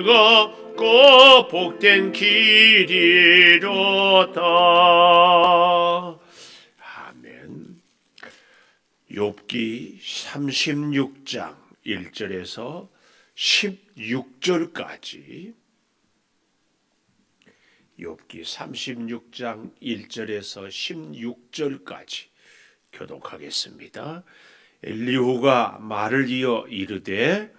걷고 복된 길이로다. 아멘. 욥기 36장 1절에서 16절까지, 욥기 36장 1절에서 16절까지 교독하겠습니다. 엘리후가 말을 이어 이르되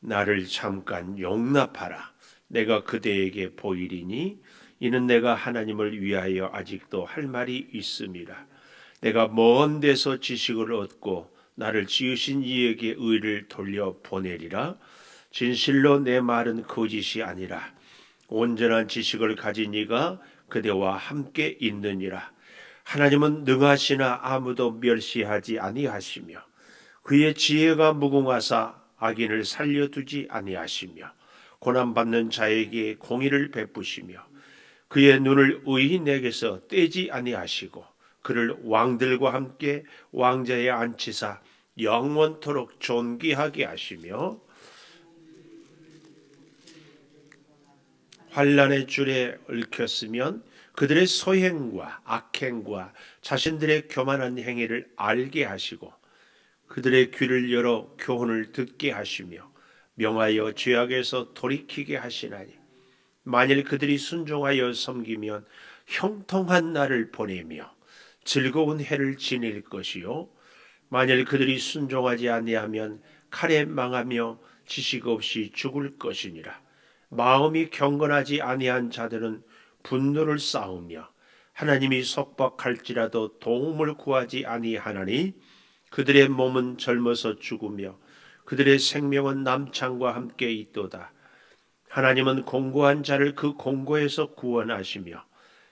나를 잠깐 용납하라. 내가 그대에게 보이리니 이는 내가 하나님을 위하여 아직도 할 말이 있음이라. 내가 먼 데서 지식을 얻고 나를 지으신 이에게 의를 돌려 보내리라. 진실로 내 말은 거짓이 아니라 온전한 지식을 가진 이가 그대와 함께 있느니라. 하나님은 능하시나 아무도 멸시하지 아니하시며 그의 지혜가 무궁하사 악인을 살려두지 아니하시며 고난받는 자에게 공의를 베푸시며 그의 눈을 의인에게서 떼지 아니하시고 그를 왕들과 함께 왕자에 앉히사 영원토록 존귀하게 하시며 환난의 줄에 얽혔으면 그들의 소행과 악행과 자신들의 교만한 행위를 알게 하시고 그들의 귀를 열어 교훈을 듣게 하시며 명하여 죄악에서 돌이키게 하시나니 만일 그들이 순종하여 섬기면 형통한 날을 보내며 즐거운 해를 지낼 것이요 만일 그들이 순종하지 아니하면 칼에 망하며 지식 없이 죽을 것이니라. 마음이 경건하지 아니한 자들은 분노를 쌓으며 하나님이 속박할지라도 도움을 구하지 아니하나니 그들의 몸은 젊어서 죽으며 그들의 생명은 남창과 함께 있도다. 하나님은 공고한 자를 그 공고에서 구원하시며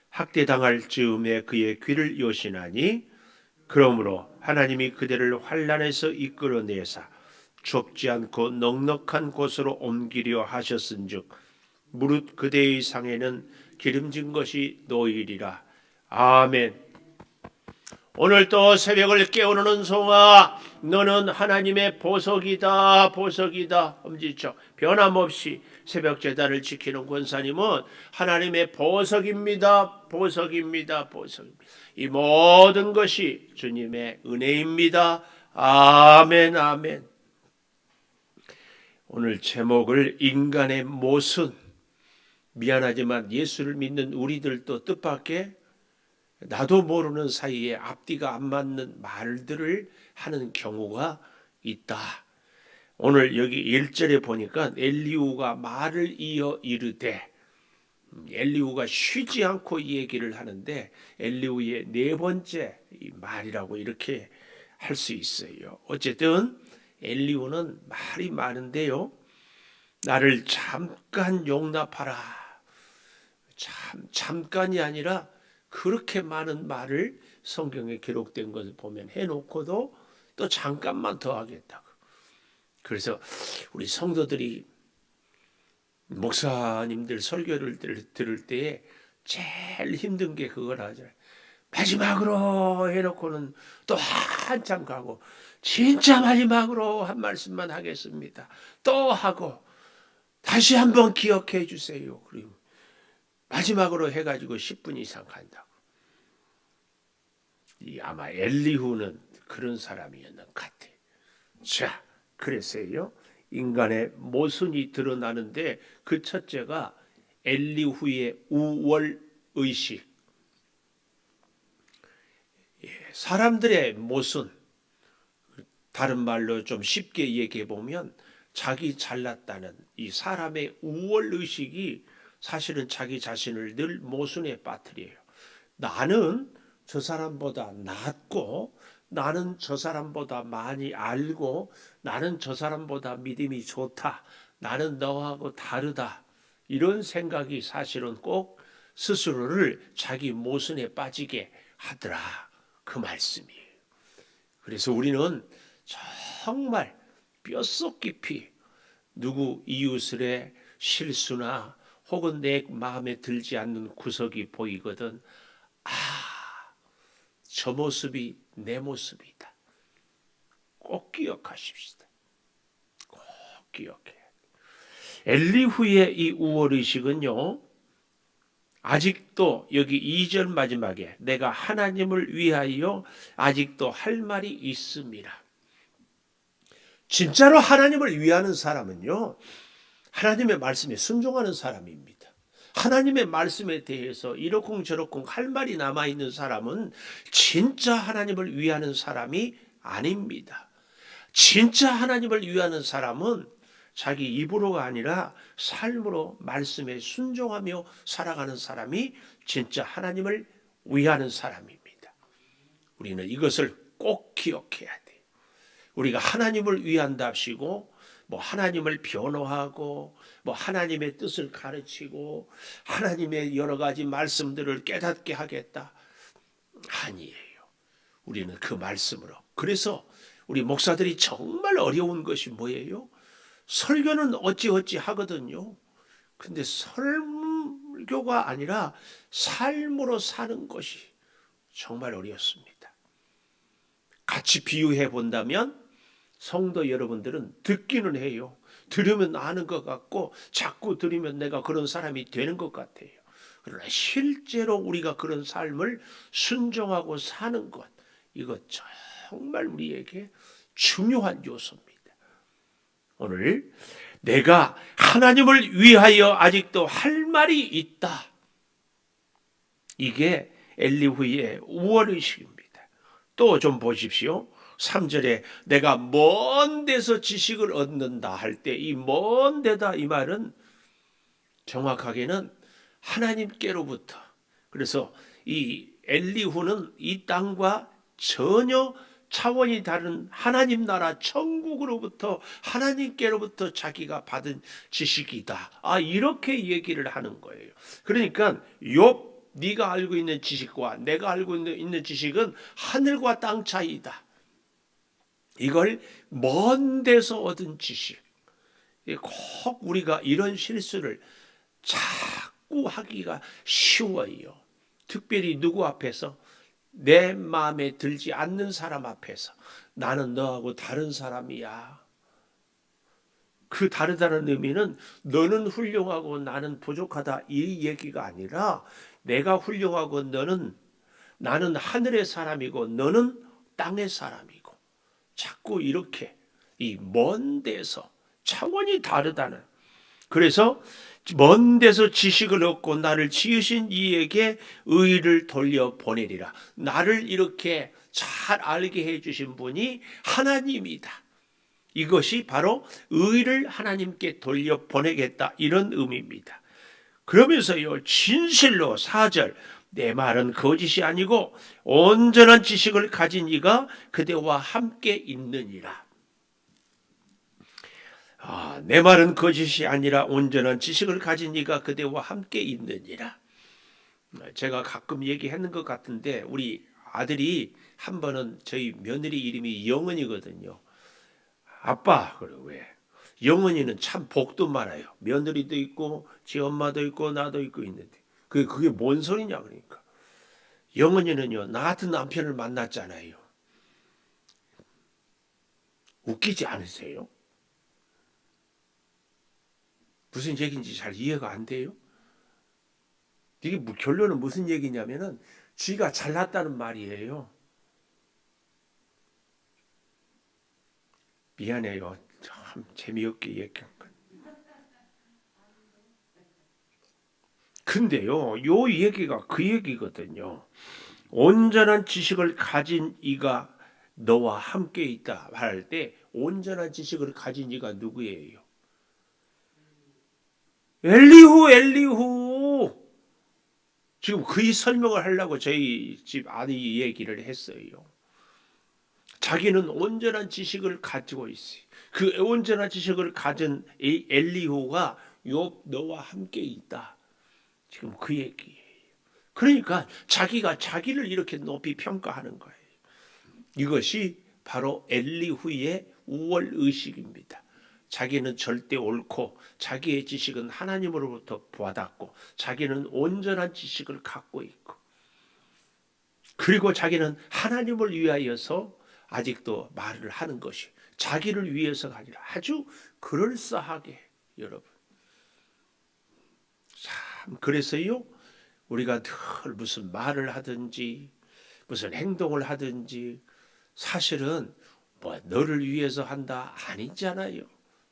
학대당할 즈음에 그의 귀를 여시나니 그러므로 하나님이 그들을 환난에서 이끌어내사 좁지 않고 넉넉한 곳으로 옮기려 하셨은즉 무릇 그대의 상에는 기름진 것이 놓이리라. 아멘. 오늘 또 새벽을 깨우는 은송아, 너는 하나님의 보석이다, 보석이다. 엄지척 변함없이 새벽 제단을 지키는 권사님은 하나님의 보석입니다, 보석입니다, 보석입니다. 이 모든 것이 주님의 은혜입니다. 아멘, 아멘. 오늘 제목을 인간의 모순. 미안하지만 예수를 믿는 우리들도 뜻밖의 나도 모르는 사이에 앞뒤가 안 맞는 말들을 하는 경우가 있다. 오늘 여기 1절에 보니까 엘리후가 말을 이어 이르되, 엘리후가 쉬지 않고 이 얘기를 하는데 엘리후의 네 번째 이 말이라고 이렇게 할 수 있어요. 어쨌든 엘리후는 말이 많은데요. 나를 잠깐 용납하라. 잠깐이 아니라 그렇게 많은 말을 성경에 기록된 것을 보면 해놓고도 또 잠깐만 더 하겠다고. 그래서 우리 성도들이 목사님들 설교를 들을 때에 제일 힘든 게 그걸 하잖아요. 마지막으로 해놓고는 또 한참 가고 진짜 마지막으로 한 말씀만 하겠습니다. 또 하고 다시 한번 기억해 주세요. 그리고 마지막으로 해가지고 10분 이상 간다고. 아마 엘리후는 그런 사람이었는 것 같아요. 자, 그랬어요. 인간의 모순이 드러나는데 그 첫째가 엘리후의 우월의식. 사람들의 모순, 다른 말로 좀 쉽게 얘기해 보면 자기 잘났다는 이 사람의 우월의식이 사실은 자기 자신을 늘 모순에 빠뜨려요. 나는 저 사람보다 낫고 나는 저 사람보다 많이 알고 나는 저 사람보다 믿음이 좋다. 나는 너하고 다르다. 이런 생각이 사실은 꼭 스스로를 자기 모순에 빠지게 하더라. 그 말씀이에요. 그래서 우리는 정말 뼛속 깊이 누구 이웃의 실수나 혹은 내 마음에 들지 않는 구석이 보이거든. 저 모습이 내 모습이다. 꼭 기억하십시다. 꼭 기억해. 엘리후의 이 우월의식은요, 아직도 여기 2절 마지막에 내가 하나님을 위하여 아직도 할 말이 있습니다. 진짜로 하나님을 위하는 사람은요, 하나님의 말씀에 순종하는 사람입니다. 하나님의 말씀에 대해서 이러쿵저러쿵 할 말이 남아있는 사람은 진짜 하나님을 위하는 사람이 아닙니다. 진짜 하나님을 위하는 사람은 자기 입으로가 아니라 삶으로 말씀에 순종하며 살아가는 사람이 진짜 하나님을 위하는 사람입니다. 우리는 이것을 꼭 기억해야 돼요. 우리가 하나님을 위한답시고 하나님을 변호하고 하나님의 뜻을 가르치고 하나님의 여러 가지 말씀들을 깨닫게 하겠다. 아니에요. 우리는 그 말씀으로. 그래서 우리 목사들이 정말 어려운 것이 뭐예요? 설교는 어찌어찌 하거든요. 근데 설교가 아니라 삶으로 사는 것이 정말 어렵습니다. 같이 비유해 본다면 성도 여러분들은 듣기는 해요. 들으면 아는 것 같고 자꾸 들으면 내가 그런 사람이 되는 것 같아요. 그러나 실제로 우리가 그런 삶을 순종하고 사는 것, 이것 정말 우리에게 중요한 요소입니다. 오늘 내가 하나님을 위하여 아직도 할 말이 있다. 이게 엘리후의 우월의식입니다. 또 좀 보십시오. 3절에 내가 먼 데서 지식을 얻는다 할 때 이 먼 데다 이 말은 정확하게는 하나님께로부터, 그래서 이 엘리후는 이 땅과 전혀 차원이 다른 하나님 나라 천국으로부터 하나님께로부터 자기가 받은 지식이다. 이렇게 얘기를 하는 거예요. 그러니까 욥 네가 알고 있는 지식과 내가 알고 있는 지식은 하늘과 땅 차이다. 이걸 먼 데서 얻은 지식. 꼭 우리가 이런 실수를 자꾸 하기가 쉬워요. 특별히 누구 앞에서? 내 마음에 들지 않는 사람 앞에서 나는 너하고 다른 사람이야. 그 다르다는 의미는 너는 훌륭하고 나는 부족하다 이 얘기가 아니라 내가 훌륭하고 나는 하늘의 사람이고 너는 땅의 사람이고 자꾸 이렇게 이 먼 데서 차원이 다르다는, 그래서 먼 데서 지식을 얻고 나를 지으신 이에게 의를 돌려보내리라. 나를 이렇게 잘 알게 해주신 분이 하나님이다. 이것이 바로 의를 하나님께 돌려보내겠다 이런 의미입니다. 그러면서요 진실로 4절 내 말은 거짓이 아니고 온전한 지식을 가진 이가 그대와 함께 있느니라. 내 말은 거짓이 아니라 온전한 지식을 가진 이가 그대와 함께 있느니라. 제가 가끔 얘기했는 것 같은데 우리 아들이 한 번은 저희 며느리 이름이 영은이거든요. 아빠, 그래 왜? 영은이는 참 복도 많아요. 며느리도 있고 지 엄마도 있고 나도 있고 있는데 그게 뭔 소리냐 그러니까. 영은이는요 나 같은 남편을 만났잖아요. 웃기지 않으세요? 무슨 얘기인지 잘 이해가 안 돼요? 이게 결론은 무슨 얘기냐면은 쥐가 잘났다는 말이에요. 미안해요. 참 재미없게 얘기한 거. 근데요, 요 얘기가 그 얘기거든요. 온전한 지식을 가진 이가 너와 함께 있다 할 때 온전한 지식을 가진 이가 누구예요? 엘리후. 지금 그 설명을 하려고 저희 집 아들이 얘기를 했어요. 자기는 온전한 지식을 가지고 있어요. 그 온전한 지식을 가진 엘리후가 욥 너와 함께 있다. 지금 그 얘기예요. 그러니까 자기가 자기를 이렇게 높이 평가하는 거예요. 이것이 바로 엘리후의 우월의식입니다. 자기는 절대 옳고 자기의 지식은 하나님으로부터 받았고 자기는 온전한 지식을 갖고 있고 그리고 자기는 하나님을 위하여서 아직도 말을 하는 것이 자기를 위해서가 아니라 아주 그럴싸하게 여러분 참 그래서요 우리가 늘 무슨 말을 하든지 무슨 행동을 하든지 사실은 뭐 너를 위해서 한다 아니잖아요.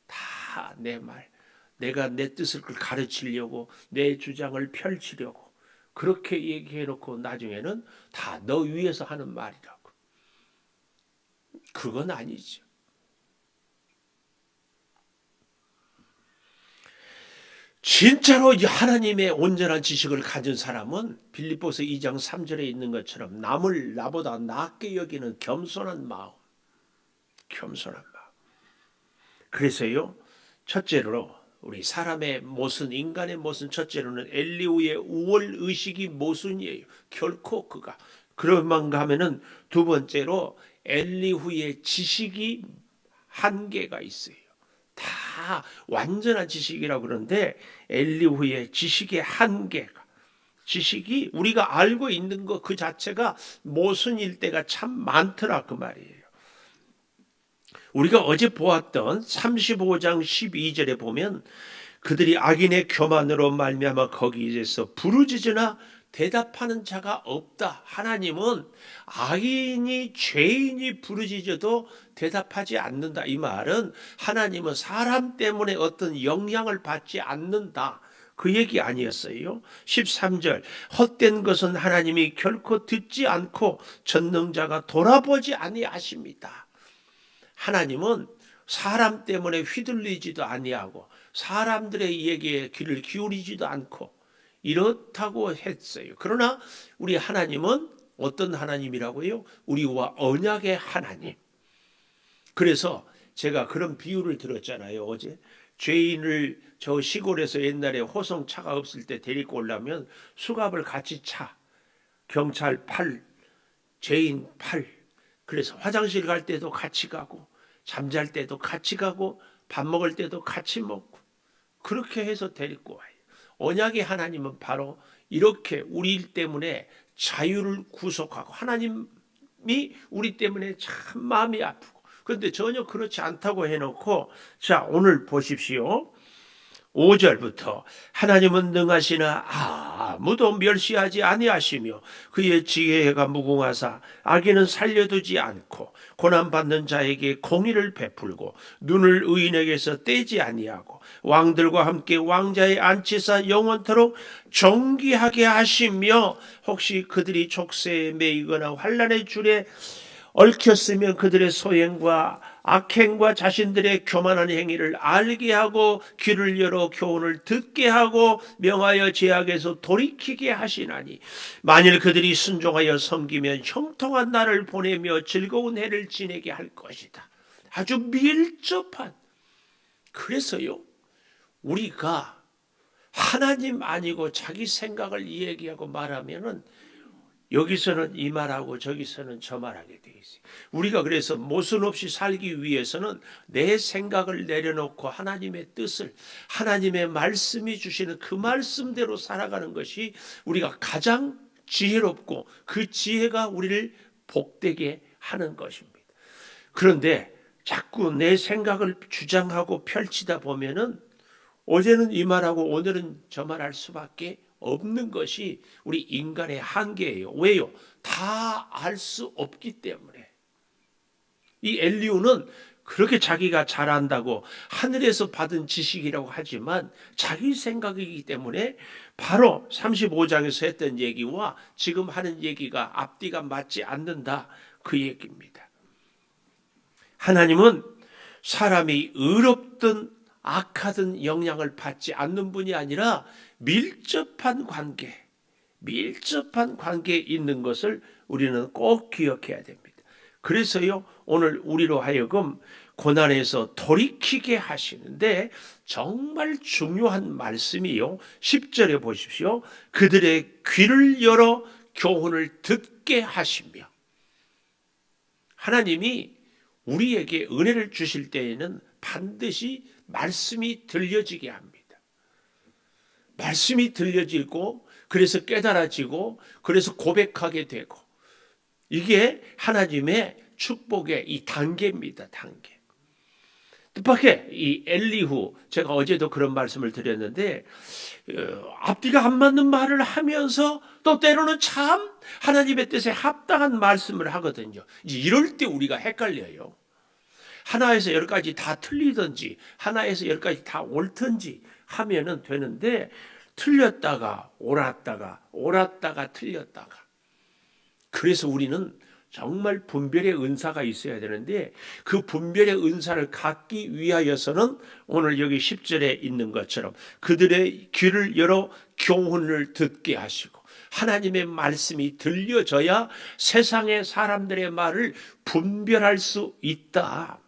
다 내 말, 내가 내 뜻을 가르치려고 내 주장을 펼치려고 그렇게 얘기해놓고 나중에는 다 너 위해서 하는 말이라고. 그건 아니죠. 진짜로 하나님의 온전한 지식을 가진 사람은 빌립보서 2장 3절에 있는 것처럼 남을 나보다 낫게 여기는 겸손한 마음. 겸손한 마음. 그래서요. 첫째로 우리 사람의 모순, 인간의 모순 첫째로는 엘리후의 우월의식이 모순이에요. 결코 그가. 그런가 하면은 두 번째로 엘리후의 지식이 한계가 있어요. 다 완전한 지식이라고 그러는데 엘리후의 지식의 한계가 지식이 우리가 알고 있는 것 그 자체가 모순일 때가 참 많더라 그 말이에요. 우리가 어제 보았던 35장 12절에 보면 그들이 악인의 교만으로 말미암아 거기에서 부르짖으나 대답하는 자가 없다. 하나님은 악인이 죄인이 부르짖어도 대답하지 않는다. 이 말은 하나님은 사람 때문에 어떤 영향을 받지 않는다. 그 얘기 아니었어요. 13절 헛된 것은 하나님이 결코 듣지 않고 전능자가 돌아보지 아니하십니다. 하나님은 사람 때문에 휘둘리지도 아니하고 사람들의 얘기에 귀를 기울이지도 않고 이렇다고 했어요. 그러나 우리 하나님은 어떤 하나님이라고요? 우리와 언약의 하나님. 그래서 제가 그런 비유를 들었잖아요. 어제 죄인을 저 시골에서 옛날에 호송차가 없을 때 데리고 오려면 수갑을 같이 차. 경찰 8, 죄인 8. 그래서 화장실 갈 때도 같이 가고 잠잘 때도 같이 가고 밥 먹을 때도 같이 먹고 그렇게 해서 데리고 와요. 언약의 하나님은 바로 이렇게 우리 때문에 자유를 구속하고 하나님이 우리 때문에 참 마음이 아프고 그런데 전혀 그렇지 않다고 해놓고 자 오늘 보십시오. 5절부터 하나님은 능하시나 아무도 멸시하지 아니하시며 그의 지혜가 무궁하사 악인은 살려두지 않고 고난받는 자에게 공의를 베풀고 눈을 의인에게서 떼지 아니하고 왕들과 함께 왕자의 앉히사 영원토록 존귀하게 하시며 혹시 그들이 족쇄에 매이거나 환난의 줄에 얽혔으면 그들의 소행과 악행과 자신들의 교만한 행위를 알게 하고 귀를 열어 교훈을 듣게 하고 명하여 죄악에서 돌이키게 하시나니 만일 그들이 순종하여 섬기면 형통한 날을 보내며 즐거운 해를 지내게 할 것이다. 아주 밀접한. 그래서요 우리가 하나님 아니고 자기 생각을 얘기하고 말하면은 여기서는 이 말하고 저기서는 저 말하게 돼 있어요. 우리가 그래서 모순 없이 살기 위해서는 내 생각을 내려놓고 하나님의 뜻을 하나님의 말씀이 주시는 그 말씀대로 살아가는 것이 우리가 가장 지혜롭고 그 지혜가 우리를 복되게 하는 것입니다. 그런데 자꾸 내 생각을 주장하고 펼치다 보면은 어제는 이 말하고 오늘은 저 말할 수밖에 없는 것이 우리 인간의 한계예요. 왜요? 다 알 수 없기 때문에. 이 엘리후는 그렇게 자기가 잘한다고 하늘에서 받은 지식이라고 하지만 자기 생각이기 때문에 바로 35장에서 했던 얘기와 지금 하는 얘기가 앞뒤가 맞지 않는다. 그 얘기입니다. 하나님은 사람이 의롭든 악하든 영향을 받지 않는 분이 아니라 밀접한 관계에 있는 것을 우리는 꼭 기억해야 됩니다. 그래서요 오늘 우리로 하여금 고난에서 돌이키게 하시는데 정말 중요한 말씀이요. 10절에 보십시오. 그들의 귀를 열어 교훈을 듣게 하시며 하나님이 우리에게 은혜를 주실 때에는 반드시 말씀이 들려지게 합니다. 말씀이 들려지고 그래서 깨달아지고 그래서 고백하게 되고 이게 하나님의 축복의 이 단계입니다. 단계. 뜻밖의 이 엘리후, 제가 어제도 그런 말씀을 드렸는데 앞뒤가 안 맞는 말을 하면서 또 때로는 참 하나님의 뜻에 합당한 말씀을 하거든요. 이제 이럴 때 우리가 헷갈려요. 하나에서 열 가지 다 틀리든지 하나에서 열 가지 다 옳든지 하면은 되는데, 틀렸다가 옳았다가 틀렸다가. 그래서 우리는 정말 분별의 은사가 있어야 되는데, 그 분별의 은사를 갖기 위하여서는 오늘 여기 10절에 있는 것처럼 그들의 귀를 열어 교훈을 듣게 하시고, 하나님의 말씀이 들려져야 세상의 사람들의 말을 분별할 수 있다.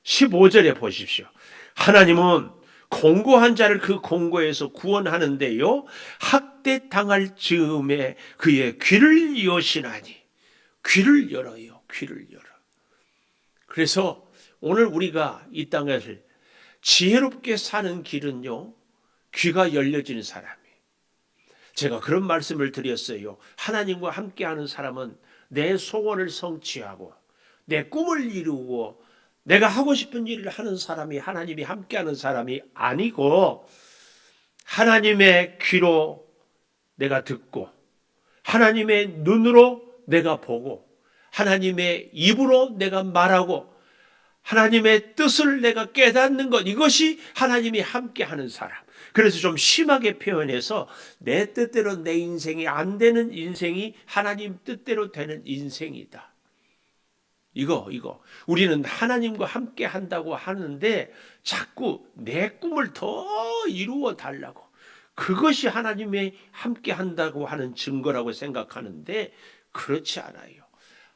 15절에 보십시오. 하나님은 공고한 자를 그 공고에서 구원하는데요, 학대 당할 즈음에 그의 귀를 여시나니. 귀를 열어요. 귀를 열어. 그래서 오늘 우리가 이 땅에서 지혜롭게 사는 길은요, 귀가 열려지는 사람이. 제가 그런 말씀을 드렸어요. 하나님과 함께하는 사람은 내 소원을 성취하고 내 꿈을 이루고 내가 하고 싶은 일을 하는 사람이 하나님이 함께하는 사람이 아니고, 하나님의 귀로 내가 듣고 하나님의 눈으로 내가 보고 하나님의 입으로 내가 말하고 하나님의 뜻을 내가 깨닫는 것, 이것이 하나님이 함께하는 사람. 그래서 좀 심하게 표현해서 내 뜻대로 내 인생이 안 되는 인생이 하나님 뜻대로 되는 인생이다. 이거 우리는 하나님과 함께 한다고 하는데 자꾸 내 꿈을 더 이루어 달라고, 그것이 하나님이 함께 한다고 하는 증거라고 생각하는데 그렇지 않아요.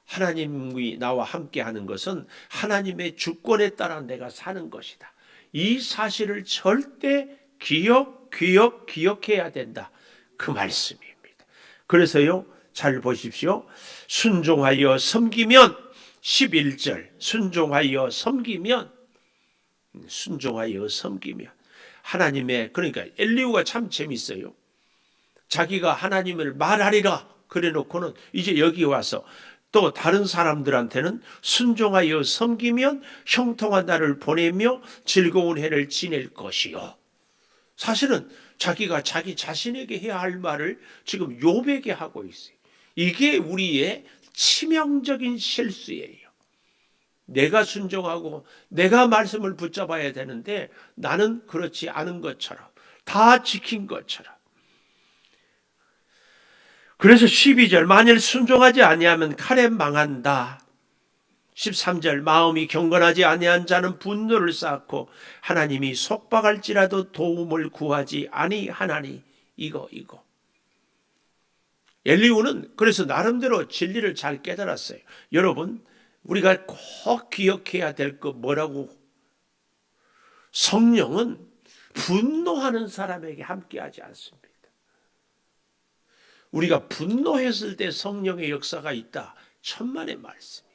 하나님이 나와 함께 하는 것은 하나님의 주권에 따라 내가 사는 것이다. 이 사실을 절대 기억해야 된다. 그 말씀입니다. 그래서요, 잘 보십시오. 순종하여 섬기면, 11절, 순종하여 섬기면 하나님의, 그러니까 엘리후가 참 재밌어요. 자기가 하나님을 말하리라 그래 놓고는 이제 여기 와서 또 다른 사람들한테는 순종하여 섬기면 형통한 날을 보내며 즐거운 해를 지낼 것이요. 사실은 자기가 자기 자신에게 해야 할 말을 지금 욥에게 하고 있어요. 이게 우리의 치명적인 실수예요. 내가 순종하고 내가 말씀을 붙잡아야 되는데 나는 그렇지 않은 것처럼, 다 지킨 것처럼. 그래서 12절, 만일 순종하지 아니하면 칼에 망한다. 13절, 마음이 경건하지 아니한 자는 분노를 쌓고 하나님이 속박할지라도 도움을 구하지 아니하나니. 이거 엘리후는 그래서 나름대로 진리를 잘 깨달았어요. 여러분, 우리가 꼭 기억해야 될 거 뭐라고? 성령은 분노하는 사람에게 함께하지 않습니다. 우리가 분노했을 때 성령의 역사가 있다. 천만의 말씀이에요.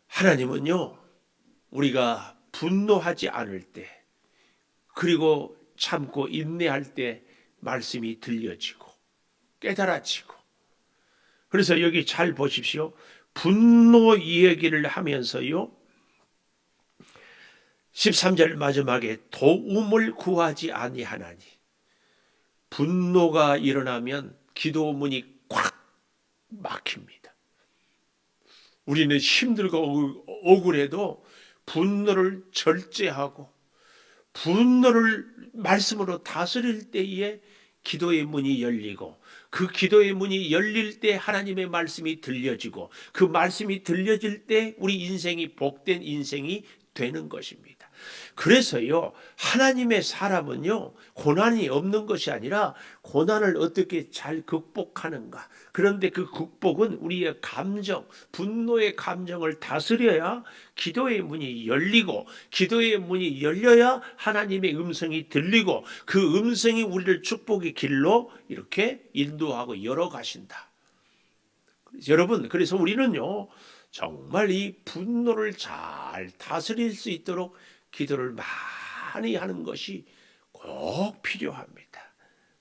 하나님은요, 우리가 분노하지 않을 때, 그리고 참고 인내할 때 말씀이 들려지고 깨달아지고. 그래서 여기 잘 보십시오. 분노 이야기를 하면서요, 13절 마지막에 도움을 구하지 아니하나니. 분노가 일어나면 기도 문이 꽉 막힙니다. 우리는 힘들고 억울해도 분노를 절제하고 분노를 말씀으로 다스릴 때에 기도의 문이 열리고, 그 기도의 문이 열릴 때 하나님의 말씀이 들려지고, 그 말씀이 들려질 때 우리 인생이 복된 인생이 되는 것입니다. 그래서요, 하나님의 사람은요, 고난이 없는 것이 아니라 고난을 어떻게 잘 극복하는가. 그런데 그 극복은 우리의 감정, 분노의 감정을 다스려야 기도의 문이 열리고, 기도의 문이 열려야 하나님의 음성이 들리고, 그 음성이 우리를 축복의 길로 이렇게 인도하고 열어가신다. 여러분, 그래서 우리는요, 정말 이 분노를 잘 다스릴 수 있도록 기도를 많이 하는 것이 꼭 필요합니다.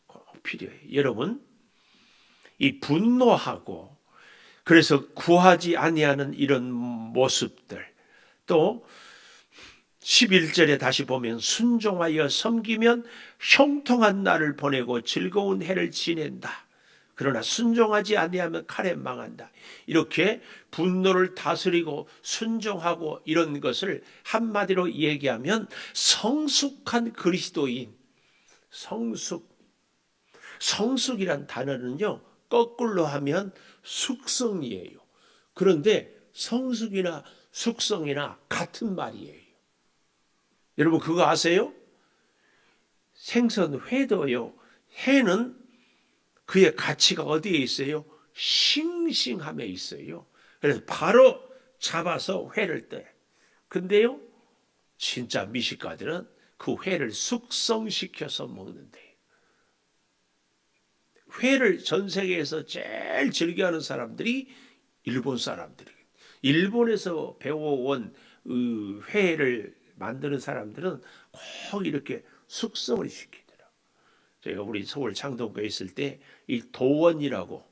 꼭 필요해요. 여러분, 이 분노하고 그래서 구하지 아니하는 이런 모습들, 또 11절에 다시 보면 순종하여 섬기면 형통한 날을 보내고 즐거운 해를 지낸다. 그러나 순종하지 아니하면 칼에 망한다. 이렇게 분노를 다스리고 순종하고 이런 것을 한마디로 얘기하면 성숙한 그리스도인, 성숙이란 단어는요, 거꾸로 하면 숙성이에요. 그런데 성숙이나 숙성이나 같은 말이에요. 여러분 그거 아세요? 생선 회도요, 회는 그의 가치가 어디에 있어요? 싱싱함에 있어요. 그래서 바로 잡아서 회를 떠요. 근데요, 진짜 미식가들은 그 회를 숙성시켜서 먹는데요. 회를 전 세계에서 제일 즐겨하는 사람들이 일본 사람들이에요. 일본에서 배워온 회를 만드는 사람들은 꼭 이렇게 숙성을 시키더라고요. 제가 우리 서울 창동구에 있을 때 이 도원이라고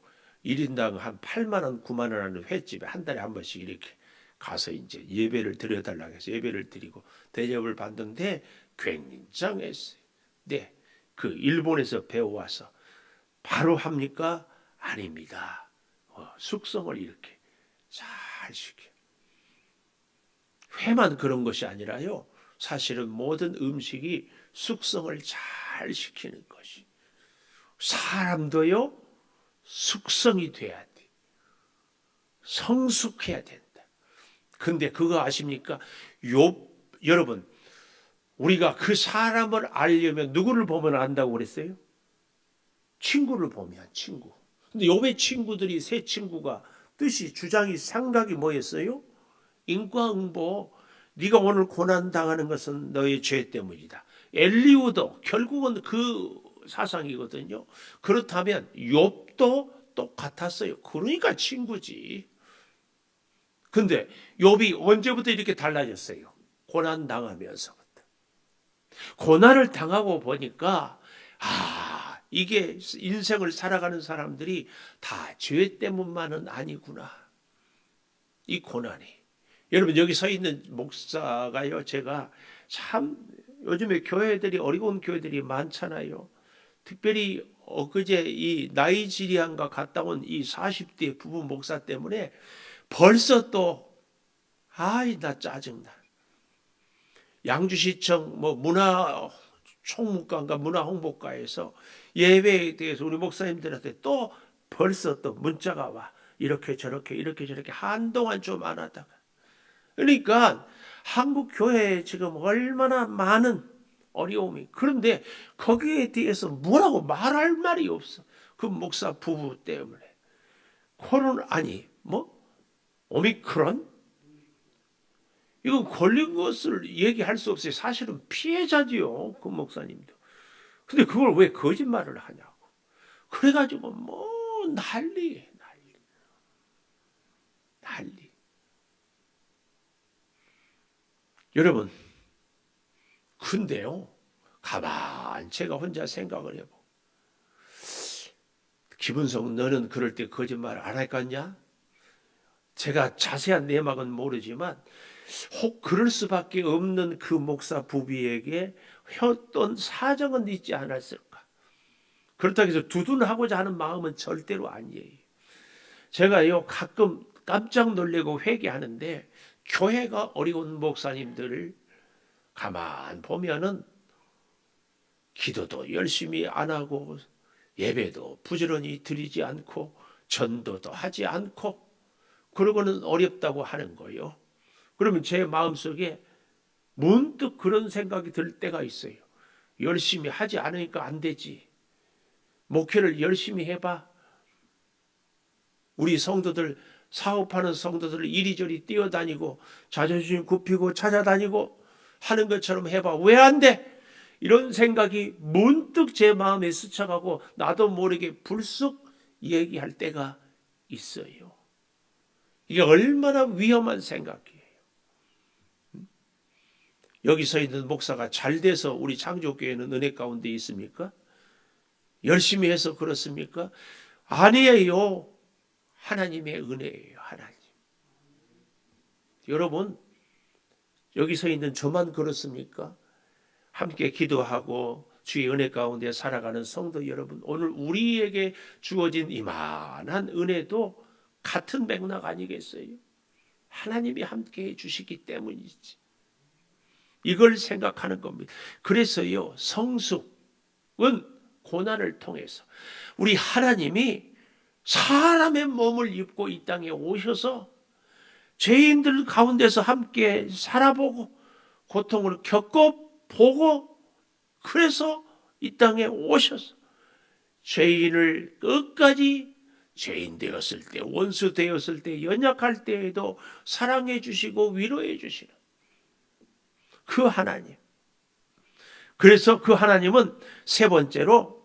1인당 한 8만 원, 9만 원 하는 횟집에 한 달에 한 번씩 이렇게 가서 이제 예배를 드려달라고 해서 예배를 드리고 대접을 받는데 굉장했어요. 네, 그 일본에서 배워와서 바로 합니까? 아닙니다. 숙성을 이렇게 잘 시켜요. 회만 그런 것이 아니라요, 사실은 모든 음식이 숙성을 잘 시키는 것이. 사람도요, 숙성이 돼야 돼. 성숙해야 된다. 근데 그거 아십니까? 여러분, 우리가 그 사람을 알려면 누구를 보면 안다고 그랬어요? 친구를 보면, 친구. 근데 욥의 친구들이, 세 친구가 뜻이, 주장이, 생각이 뭐였어요? 인과응보, 네가 오늘 고난당하는 것은 너의 죄 때문이다. 엘리후도 결국은 그 사상이거든요. 그렇다면 욥도 똑같았어요. 그러니까 친구지. 근데 욥이 언제부터 이렇게 달라졌어요? 고난당하면서부터. 고난을 당하고 보니까 이게 인생을 살아가는 사람들이 다 죄 때문만은 아니구나. 이 고난이. 여러분 여기 서 있는 목사가요, 제가 참 요즘에 교회들이, 어려운 교회들이 많잖아요. 특별히 엊그제 이 나이지리안가 갔다 온 이 40대 부부 목사 때문에 벌써 또 나 짜증나. 양주시청 문화 총무과인가 문화홍보과에서 예배에 대해서 우리 목사님들한테 또 벌써 또 문자가 와. 이렇게 저렇게 한동안 좀 안 하다가. 그러니까 한국 교회에 지금 얼마나 많은 어려움이. 그런데 거기에 대해서 뭐라고 말할 말이 없어. 그 목사 부부 때문에. 코로나 오미크론? 이건 걸린 것을 얘기할 수 없어요. 사실은 피해자지요, 그 목사님도. 근데 그걸 왜 거짓말을 하냐고. 그래가지고 난리. 여러분, 근데요, 가만 제가 혼자 생각을 해보고, 기분성 너는 그럴 때 거짓말 안 할 거냐? 제가 자세한 내막은 모르지만 혹 그럴 수밖에 없는 그 목사 부비에게 어떤 사정은 있지 않았을까? 그렇다고 해서 두둔하고자 하는 마음은 절대로 아니에요. 제가요 가끔 깜짝 놀래고 회개하는데, 교회가 어려운 목사님들을 가만 보면은 기도도 열심히 안 하고 예배도 부지런히 드리지 않고 전도도 하지 않고 그러고는 어렵다고 하는 거예요. 그러면 제 마음속에 문득 그런 생각이 들 때가 있어요. 열심히 하지 않으니까 안 되지. 목회를 열심히 해봐. 우리 성도들, 사업하는 성도들 이리저리 뛰어다니고 자존심 굽히고 찾아다니고 하는 것처럼 해봐. 왜 안 돼? 이런 생각이 문득 제 마음에 스쳐가고 나도 모르게 불쑥 얘기할 때가 있어요. 이게 얼마나 위험한 생각이에요. 여기 서 있는 목사가 잘 돼서 우리 창조교회는 은혜 가운데 있습니까? 열심히 해서 그렇습니까? 아니에요. 하나님의 은혜예요. 하나님. 여러분, 여기서 있는 저만 그렇습니까? 함께 기도하고 주의 은혜 가운데 살아가는 성도 여러분, 오늘 우리에게 주어진 이만한 은혜도 같은 맥락 아니겠어요? 하나님이 함께 해주시기 때문이지. 이걸 생각하는 겁니다. 그래서요, 성숙은 고난을 통해서 우리 하나님이 사람의 몸을 입고 이 땅에 오셔서 죄인들 가운데서 함께 살아보고 고통을 겪어보고 그래서 이 땅에 오셔서 죄인을 끝까지 죄인 되었을 때, 원수 되었을 때, 연약할 때에도 사랑해 주시고 위로해 주시는 그 하나님. 그래서 그 하나님은 세 번째로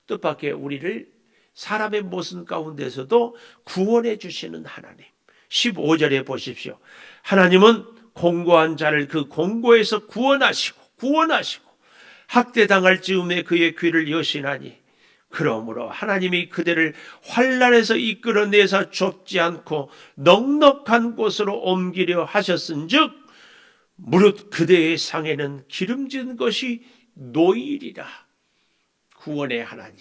뜻밖의 우리를 사람의 모습 가운데서도 구원해 주시는 하나님. 15절에 보십시오. 하나님은 공고한 자를 그 공고에서 구원하시고 학대당할 즈음에 그의 귀를 여시나니 그러므로 하나님이 그대를 환난에서 이끌어내사 좁지 않고 넉넉한 곳으로 옮기려 하셨은즉 무릇 그대의 상에는 기름진 것이 놓이리라. 구원의 하나님,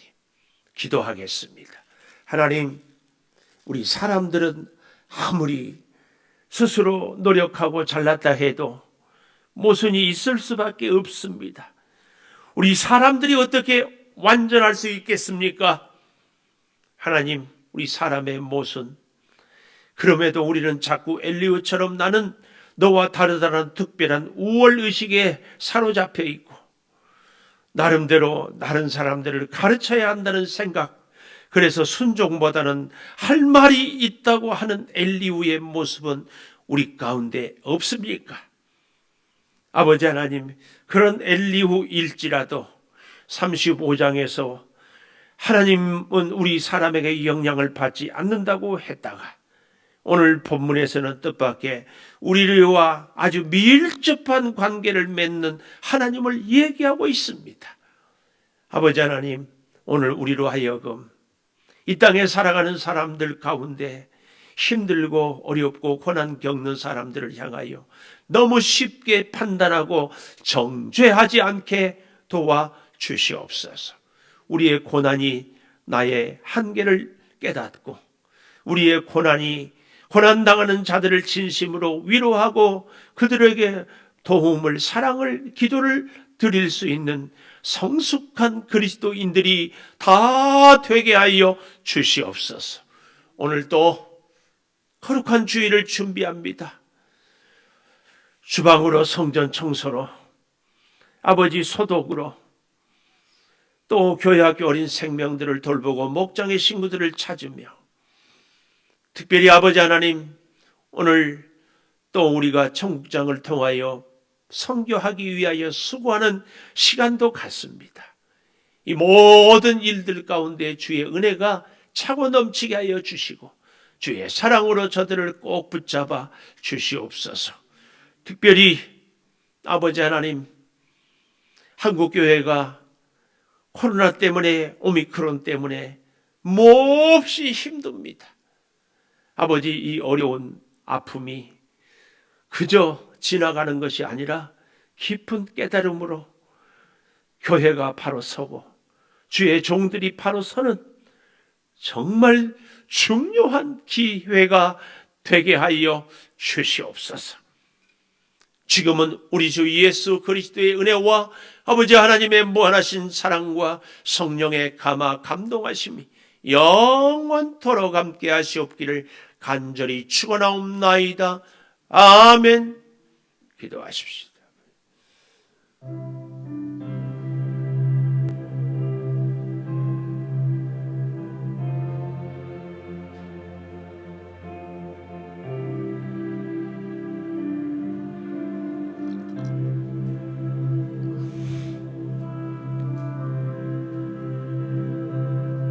기도하겠습니다. 하나님, 우리 사람들은 아무리 스스로 노력하고 잘났다 해도 모순이 있을 수밖에 없습니다. 우리 사람들이 어떻게 완전할 수 있겠습니까? 하나님, 우리 사람의 모순. 그럼에도 우리는 자꾸 엘리후처럼 나는 너와 다르다는 특별한 우월의식에 사로잡혀 있고 나름대로 다른 사람들을 가르쳐야 한다는 생각, 그래서 순종보다는 할 말이 있다고 하는 엘리후의 모습은 우리 가운데 없습니까? 아버지 하나님, 그런 엘리후일지라도 35장에서 하나님은 우리 사람에게 영향을 받지 않는다고 했다가 오늘 본문에서는 뜻밖의 우리와 아주 밀접한 관계를 맺는 하나님을 얘기하고 있습니다. 아버지 하나님, 오늘 우리로 하여금 이 땅에 살아가는 사람들 가운데 힘들고 어렵고 고난 겪는 사람들을 향하여 너무 쉽게 판단하고 정죄하지 않게 도와주시옵소서. 우리의 고난이 나의 한계를 깨닫고 우리의 고난당하는 자들을 진심으로 위로하고 그들에게 도움을, 사랑을, 기도를 드릴 수 있는 성숙한 그리스도인들이 다 되게 하여 주시옵소서. 오늘 또 거룩한 주일을 준비합니다. 주방으로, 성전 청소로, 아버지 소독으로, 또 교회학교 어린 생명들을 돌보고 목장의 식구들을 찾으며 특별히 아버지 하나님, 오늘 또 우리가 청국장을 통하여 선교하기 위하여 수고하는 시간도 같습니다. 이 모든 일들 가운데 주의 은혜가 차고 넘치게 하여 주시고 주의 사랑으로 저들을 꼭 붙잡아 주시옵소서. 특별히 아버지 하나님, 한국교회가 코로나 때문에, 오미크론 때문에 몹시 힘듭니다. 아버지, 이 어려운 아픔이 그저 지나가는 것이 아니라 깊은 깨달음으로 교회가 바로 서고 주의 종들이 바로 서는 정말 중요한 기회가 되게 하여 주시옵소서. 지금은 우리 주 예수 그리스도의 은혜와 아버지 하나님의 무한하신 사랑과 성령의 감화 감동하심이 영원토록 함께 하시옵기를 간절히 축원하옵나이다. 아멘. 기도하십시오.